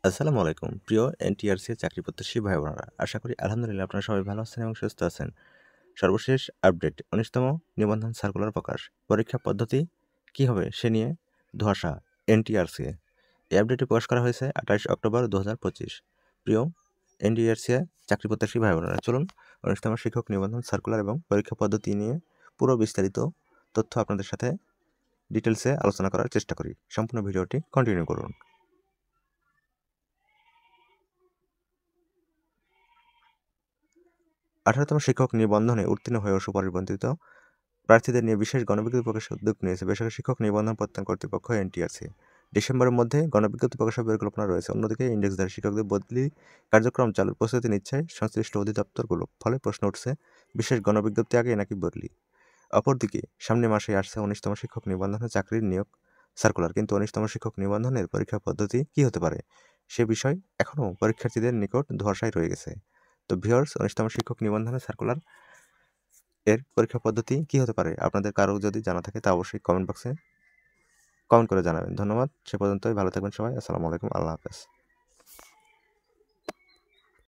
আসসালামু আলাইকুম প্রিয় এনটিআরসি চাকরি প্রত্যাশী ভাই বোনেরা, আশা করি আলহামদুলিল্লাহ আপনারা সবাই ভালো আছেন এবং সুস্থ আছেন। সর্বশেষ আপডেট ১৯তম নিবন্ধন সার্কুলার প্রকাশ, পরীক্ষা পদ্ধতি কী হবে সে নিয়ে ধোঁয়াশা এনটিআরসি। এই আপডেটটি প্রকাশ করা হয়েছে ২৮ অক্টোবর ২০২৫। প্রিয় এনটিআরসি চাকরি প্রত্যাশী ভাই বোনেরা, চলুন ১৯তম শিক্ষক নিবন্ধন সার্কুলার এবং পরীক্ষা পদ্ধতি নিয়ে পুরো বিস্তারিত তথ্য আপনাদের সাথে ডিটেলসে আলোচনা করার চেষ্টা করি। সম্পূর্ণ ভিডিওটি কন্টিনিউ করুন। ১৮তম শিক্ষক নিবন্ধনে উত্তীর্ণ হয়েও সুপরিবর্তিত প্রার্থীদের নিয়ে বিশেষ গণবিজ্ঞপ্তি প্রকাশের উদ্যোগ নিয়েছে বেসরকারি শিক্ষক নিবন্ধন প্রত্যয়ন কর্তৃপক্ষ এনটিআরসি। ডিসেম্বরের মধ্যে গণবিজ্ঞপ্তি প্রকাশের পরিকল্পনা রয়েছে। অন্যদিকে ইন্ডেক্সধারী শিক্ষকদের বদলি কার্যক্রম চালুর প্রস্তুতি নিচ্ছে সংশ্লিষ্ট অধিদপ্তরগুলো। ফলে প্রশ্ন উঠছে, বিশেষ গণবিজ্ঞপ্তি আগে নাকি বদলি। অপরদিকে সামনের মাসেই আসছে ১৯তম শিক্ষক নিবন্ধনে চাকরির নিয়োগ সার্কুলার, কিন্তু ১৯তম শিক্ষক নিবন্ধনের পরীক্ষা পদ্ধতি কী হতে পারে সে বিষয় এখনও পরীক্ষার্থীদের নিকট ধোঁয়াশায় রয়ে গেছে। তো ভিউয়ার্স, ১৯তম শিক্ষক নিবন্ধনের সার্কুলার এর পরীক্ষা পদ্ধতি কী হতে পারে আপনাদের কারো যদি জানা থাকে তা অবশ্যই কমেন্ট বক্সে কমেন্ট করে জানাবেন। ধন্যবাদ। সে পর্যন্তই ভালো থাকবেন সবাই। আসসালামু আলাইকুম। আল্লাহ হাফেজ।